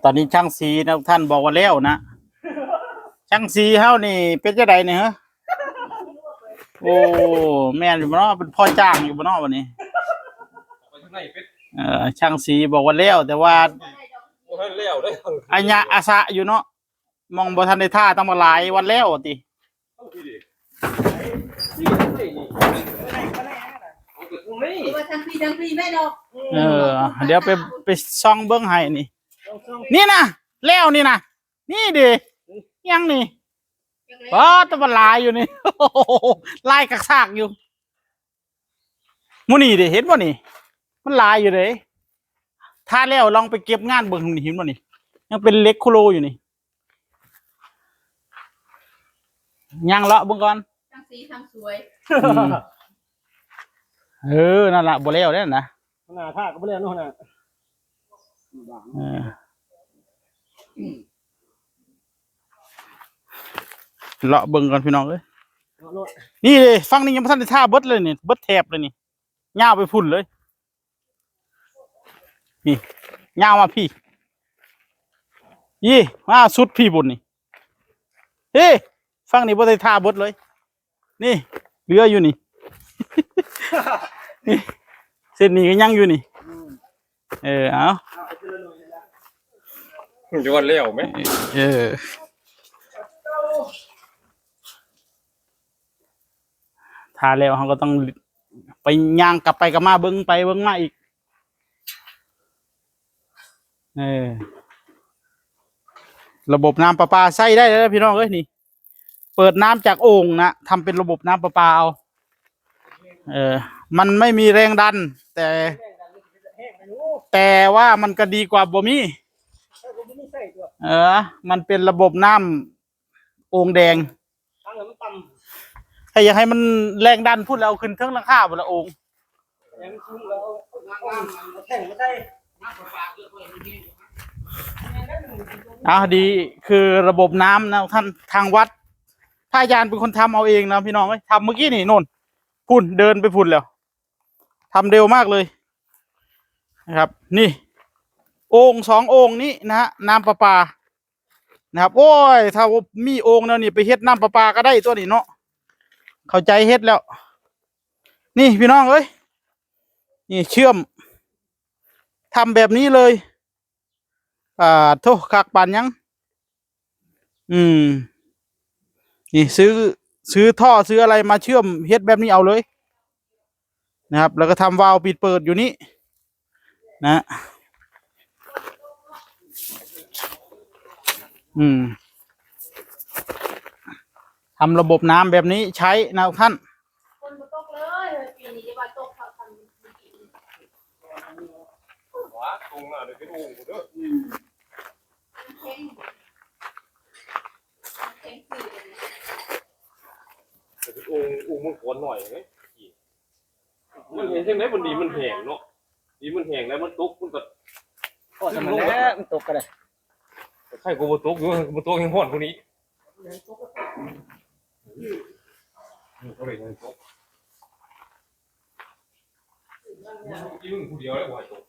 ตอนนี้ช่างสีนะท่านบอกว่าแล้วนะช่างสีเฮานี่เป็นจังไดเนี่ยฮะโอ้แม่นอยู่บ่เนาะเป็นพ่อจ้างอยู่บ่เนาะวันนี้ช่างสีบอกว่าแล้วแต่ว่าบ่ทันแล้วได้อัญญะอาสะอยู่เนาะมองบ่ทันได้ท่าต้องมาหลายวันแล้วติว่าทั้งปีแม่ดอกเดี๋ยวไปซ่องเบิ่งให้นี่นะแล้วนี่นะนี่ดิยังนี่ต้องมาหลายอยู่นี่ลายกักซากอยู่มื้อนี้ดิเห็นบ่นี่มันหลายอยู่เด้ถ้าแล้วลองไปเก็บงานเบิ่งนี่เห็นบ่นี่ยังเป็นเล็กโคโลอยู่นี่ยังเลาะเบิ่งก่อนทั้งสีทั้งสวยนั่นล่ะบ่แล้วเด้อนะหน้าท่าก็บ่แล้วเนาะน่ะเลาะเบิ่งก่อนพี่น้องเอ้ยนี่เลยฟังนี่ยังบ่ทันได้ท่าเบิดเลยนี่เบิดแถบเลยนี่ยาวไปพุ่นเลยนี่ยาวมาพี่ยี่มาสุดพี่บุญนี่ฟังนี่บ่ได้ท่าเบิดเลยนี่เหลืออยู่นี่ นี่เส้นนี้ก็ยังอยู่นี่เอาจะว่าแล้วไหมท่าแล้วเขาก็ต้องไปย่างกลับไปกลับมาเบิ้งไปเบิ้งมาอีกระบบน้ำประปาใช้ได้แล้วพี่น้องเอ้ยนี่เปิดน้ำจากโอ่งนะทำเป็นระบบน้ำประปาเอามันไม่มีแรงดันแต่ว่ามันก็ดีกว่าบ่มีมันเป็นระบบน้ำโอ่งแดงถ้าอยากให้มันแรงดันพูดแล้วขึ้นเทิงหลังคาบนละโอ่งดีคือระบบน้ำนะท่านทางวัดพระอาจารย์เป็นคนทำเอาเองนะพี่น้องทำเมื่อกี้นี่โน่นพุ่นเดินไปพุ่นแล้วทำเร็วมากเลยนะครับนี่โอ่ง2โอ่งนี้นะฮะน้ำประปานะครับโอ้ยถ้ามีโอ่งแล้วนี่ไปเฮ็ดน้ำประปาก็ได้ตัวนี้เนาะเข้าใจเฮ็ดแล้วนี่พี่น้องเอ้ยนี่เชื่อมทำแบบนี้เลยโทษคักปานยังนี่ซื้อท่อซื้ออะไรมาเชื่อมเฮ็ดแบบนี้เอาเลยนะครับแล้วก็ทำวาล์วปิดเปิดอยู่นี่นะทำระบบน้ำแบบนี้ใช้นะท่านคนมาตกเลยปีนี้จะมาตกเขาทำว้าตรงน่ะเดี๋ยวไปดูเด้อเข่งองมันขอนหน่อยไหมมันเห็นจังได๋มันดีมันแห้งเนาะดีมันแห้งแล้วมันตกมันก็ก็สมันแล้วมันตกก็ได้ใครกูบ่ตกอยู่บ่ตกยังฮ้อนพวกนี้ก็เลยตกยืนผู้เดียวแล้วบ่ให้ตก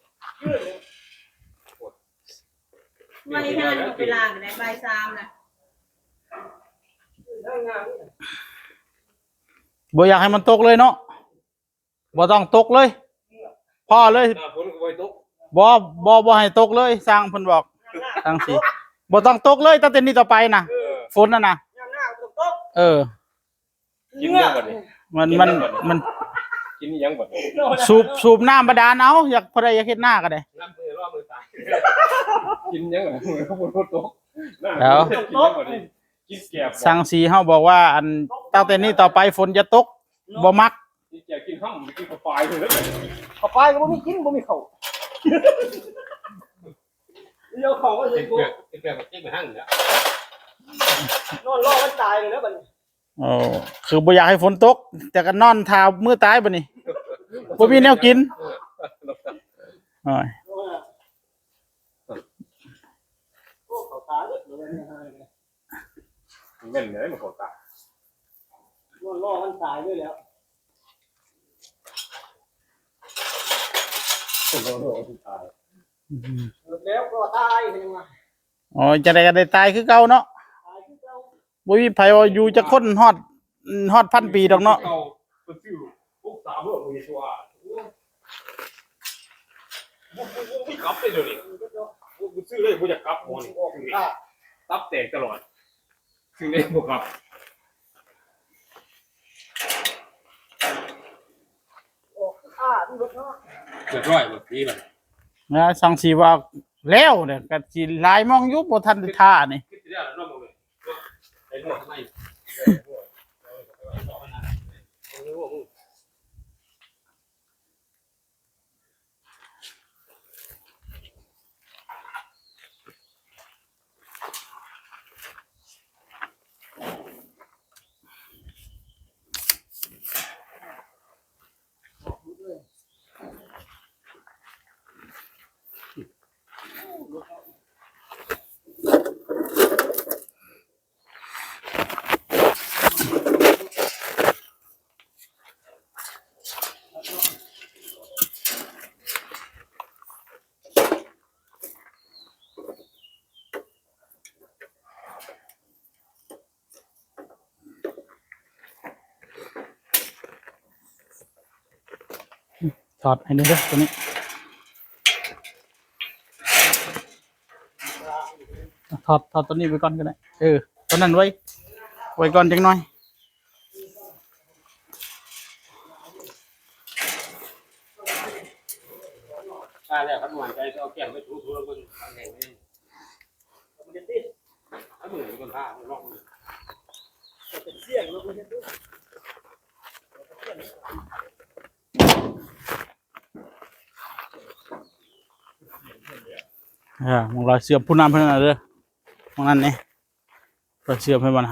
ไม่ทันเวลาในบ่าย3น่ะบ่อยากให้มันตกเลยเนาะบ่ต้องตกเลยพอเลยบ่ให้ตกเลยสร้างเพิ่นบอกทางสิบ่ต้องตกเลยตั้งแต่นี้ต่อไปนะฝนน่ะนะกินยังบัดนี้มันกินยังบัดนี้สูบน้ำบาดาลเอาอยากพอได้อยากเฮ็ดหน้าก็ได้น้ำรอบมือตายกินยังบ่ตกแล้วกินแก็บสังสีเฮาบอกว่าอันตั้งแต่นี้ต่อไปฝนจะตกบ่มักกินแก็บกินห้ำกินกาแฟเลยเด้อกาแฟก็บ่มีกินบ่มีข้าวเดี๋ยวเขาก็สิกูกินแก็บกินไปหั่งแล้วนอนรอมันตายเลยแล้วบัดนี้คือบ่อยากให้ฝนตกแต่ก็นอนท่ามื้อตายบัดนี้บ่มีแนวกินเงินเลยมันเข้าตาล่อมันตายด้วยแล้วล่อมันตายแล้วก็ตายเห็นไหม อ๋อจะได้ก็ได้ตายคือเก่าเนาะบ่มีไผว่าอยู่จะคนฮอดพันปีดอกเนาะ เก่าก็ซื้อพวก3โลกมีชัวร์บ่กลับเลยเดี๋ยวนี้บ่ซื้อเลยบ่อยากกลับหมอนตับแตกตลอดซื้อเลยบ่กลับเกิดร้อยบ่ปีมัน นะสังสีว่าแล้วเนี่ยก็สิหลายมองอยู่บ่ทันได้ท่านี่ คิดได้แล้วเนาะมึงเลยไอ้หมวกทำไม ถอดให้ดูเด้อตัวนี้ถอดตัวนี้ไปก่อนก็ได้ตัวนั้นไว้ก่อนจังหน่อย แล้วครับหวานใจเอาแก้มไปถูๆแล้วมันแห้งนี่มันจะติดถ้ามึงเป็นคนท่ามันลอกมือเป็นเสี้ยงแล้วมันจะติด มองรอยเสื่อมผู้นำเพิ่นน่ะเด้อมองนั่นนี่รอยเสื่อมให้มัน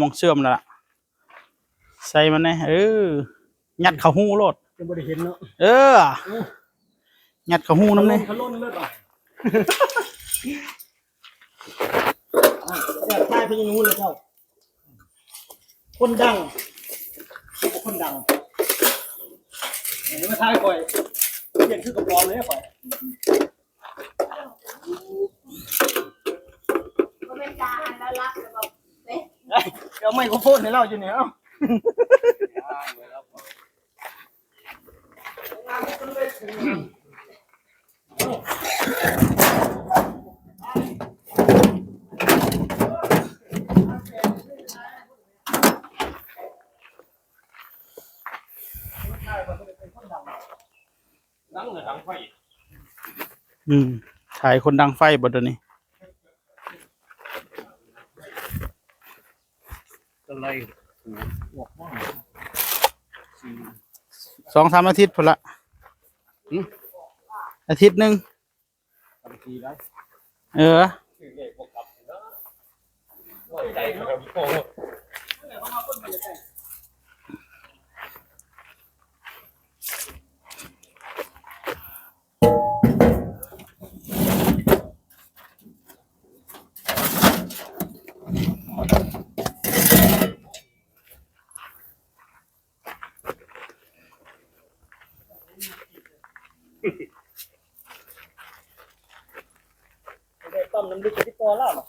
มองเสื่อมนั่นล่ะใส่มันนี่ยัดเข้าหูโลด ยังบ่ได้เห็นเนาะ ยัดเข้าหูนำนี่ เขาล้นเลิศอ่ะอยากทายเพิ่นยังรู้เลยเจ้าคนดังคนดังเห็นมาทายก่อยเปลี่ยนชื่อกระปอมเลยก่อย ก็เป็นการแล้วรักแล้วก็เอ๊ะ เดี๋ยวไมโครโฟนให้เราอยู่เนี่ยเอ้า ดังเลยดังไฟ ถ่ายคนดังไฟบ่ตัวนี้ อะไร 2-3 อาทิตย์พุ่นละอาทิตย์หนึง ทำทีได้ ซื้อเลขบ่กลับนะว่าใจครับโอ้ ได้ต้มน้ำลึกที่ปอแล้วมั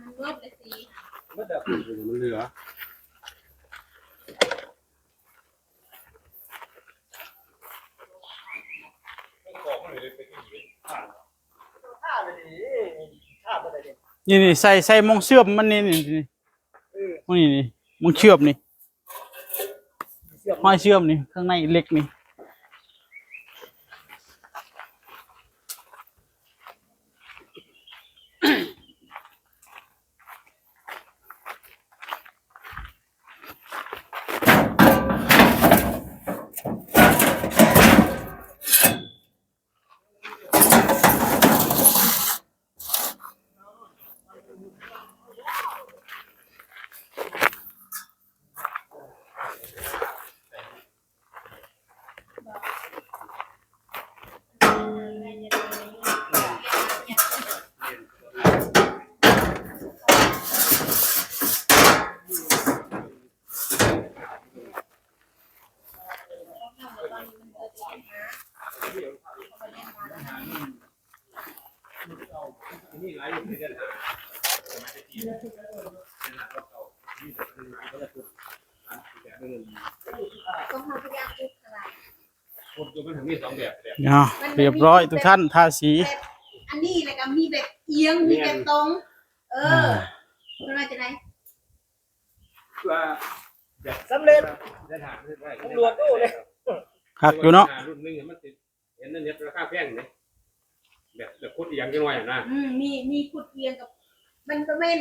นเบิดเลยสิ มันแบบมันเหลือของมันเลยไปกินอีก ท่าเลยดิท่าบ่ได้เด้ นี่ใส่มองเชื่อมมันนี่นี่มองเชื่อมนี่ เสียบ ห้อยเชื่อมนี่ข้างในเล็กนี่ ายอยู่ที่เดินหาสมัยตะกี้เป็นหลักเก่าที่เป็นไม้ก็จะถูกแต่เดิน ต้องทำทุกอย่างทุกอะไร คนก็มันมีสองแบบ เรียบร้อยทุกท่านทาสี แบบอันนี้แล้วก็มีแบบเอียงมีแบบตรง มันมาจากไหน ว่า สำเร็จ เดินหา ตำรวจตู้เลย หักอยู่เนาะ รุ่นนึงมันเห็นนั่นเนี่ยราคาแพงเลยแบบโคตรอย่างน้อยนะ มีขุดเอียงกับมันก็แม่น